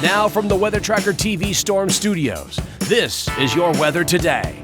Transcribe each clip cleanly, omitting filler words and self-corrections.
Now from the Weather Tracker TV Storm Studios, this is your weather today.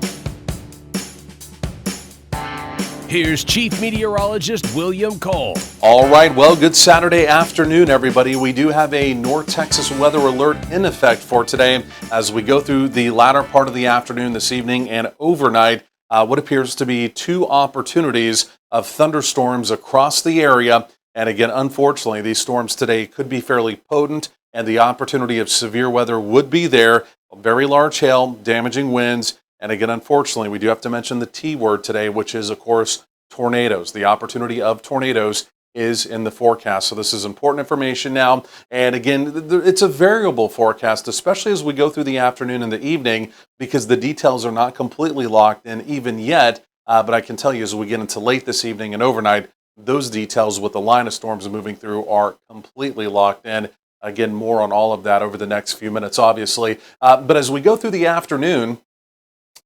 Here's Chief Meteorologist William Cole. All right, well, good Saturday afternoon, everybody. We do have a North Texas weather alert in effect for today as we go through the latter part of the afternoon this evening and overnight. What appears to be two opportunities of thunderstorms across the area. And again, unfortunately, these storms today could be fairly potent, and the opportunity of severe weather would be there. Very large hail, damaging winds. And again, unfortunately, we do have to mention the T word today, which is, of course, tornadoes. The opportunity of tornadoes is in the forecast. So this is important information now. And again, it's a variable forecast, especially as we go through the afternoon and the evening, because the details are not completely locked in even yet. But I can tell you as we get into late this evening and overnight, those details with the line of storms moving through are completely locked in. Again, more on all of that over the next few minutes, obviously. But as we go through the afternoon,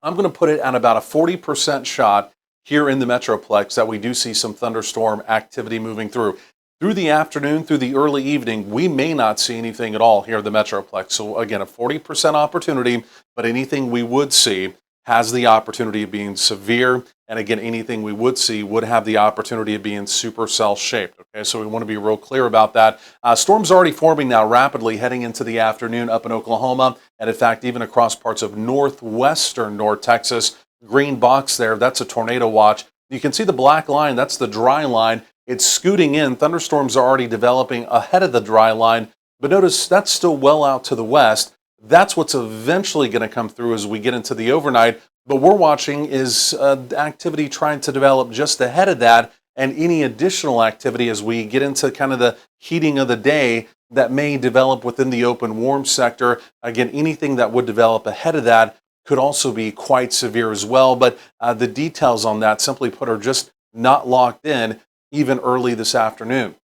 I'm going to put it at about a 40% shot here in the Metroplex that we do see some thunderstorm activity moving through. Through the afternoon, through the early evening, we may not see anything at all here in the Metroplex. So again, a 40% opportunity, but anything we would see has the opportunity of being severe. And again, anything we would see would have the opportunity of being supercell shaped. Okay, so we want to be real clear about that. Storms already forming now rapidly heading into the afternoon up in Oklahoma. And in fact, even across parts of northwestern North Texas. Green box there, that's a tornado watch. You can see the black line, that's the dry line. It's scooting in. Thunderstorms are already developing ahead of the dry line. But notice that's still well out to the west. That's what's eventually going to come through as we get into the overnight. But we're watching is activity trying to develop just ahead of that, and any additional activity as we get into kind of the heating of the day that may develop within the open warm sector. Again, anything that would develop ahead of that could also be quite severe as well. But the details on that, simply put, are just not locked in even early this afternoon.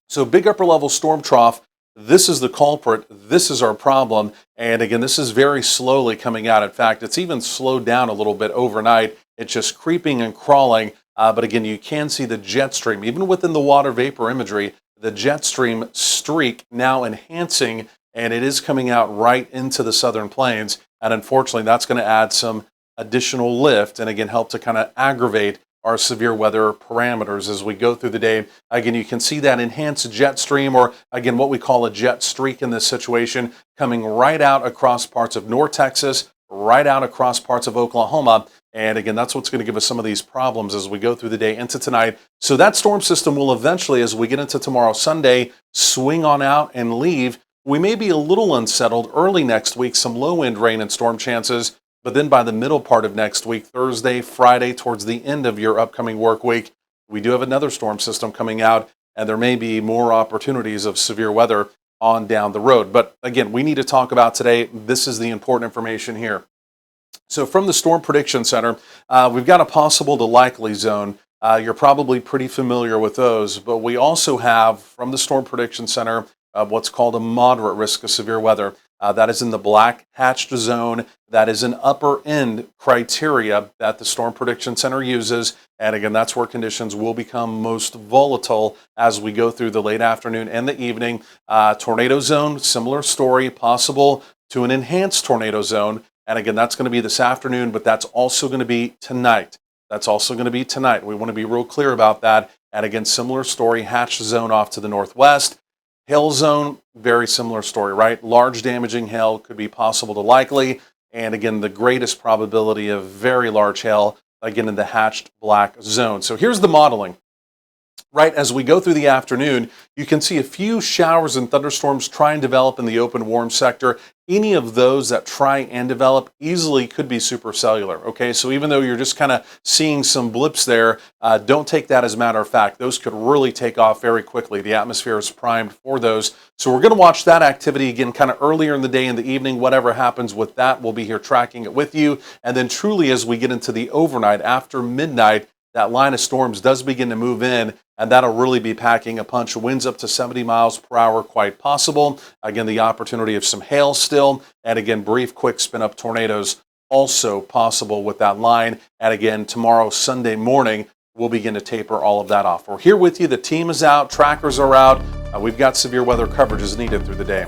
So big upper level storm trough. This is the culprit. This is our problem. And again, this is very slowly coming out. In fact, it's even slowed down a little bit overnight. It's just creeping and crawling. But again, you can see the jet stream, even within the water vapor imagery, the jet stream streak now enhancing, and it is coming out right into the southern plains. And unfortunately, that's going to add some additional lift and again, help to kind of aggravate our severe weather parameters as we go through the day. Again, you can see that enhanced jet stream, or again, what we call a jet streak in this situation, coming right out across parts of North Texas, right out across parts of Oklahoma. And again, that's what's going to give us some of these problems as we go through the day into tonight. So that storm system will eventually, as we get into tomorrow, Sunday, swing on out and leave. We may be a little unsettled early next week, some low wind rain and storm chances. But then by the middle part of next week, Thursday, Friday, towards the end of your upcoming work week, we do have another storm system coming out, and there may be more opportunities of severe weather on down the road. But again, we need to talk about today. This is the important information here. So from the Storm Prediction Center, we've got a possible to likely zone. You're probably pretty familiar with those, but we also have from the Storm Prediction Center what's called a moderate risk of severe weather. That is in the black hatched zone. That is an upper end criteria that the Storm Prediction Center uses. And again, that's where conditions will become most volatile as we go through the late afternoon and the evening. Tornado zone, similar story, possible to an enhanced tornado zone. And again, that's going to be this afternoon, but that's also going to be tonight. That's also going to be tonight. We want to be real clear about that. And again, similar story, hatched zone off to the northwest. Hail zone, very similar story, right? Large damaging hail could be possible to likely. And again, the greatest probability of very large hail, again, in the hatched black zone. So here's the modeling. Right as we go through the afternoon, you can see a few showers and thunderstorms try and develop in the open warm sector. Any of those that try and develop easily could be supercellular. Okay, so even though you're just kind of seeing some blips there, don't take that as a matter of fact. Those could really take off very quickly. The atmosphere is primed for those. So we're going to watch that activity again kind of earlier in the day and the evening. Whatever happens with that, we'll be here tracking it with you. And then truly as we get into the overnight after midnight, that line of storms does begin to move in, and that'll really be packing a punch. Winds up to 70 miles per hour, quite possible. Again, the opportunity of some hail still, and again, brief, quick spin-up tornadoes also possible with that line. And again, tomorrow, Sunday morning, we'll begin to taper all of that off. We're here with you. The team is out. Trackers are out. We've got severe weather coverage as needed through the day.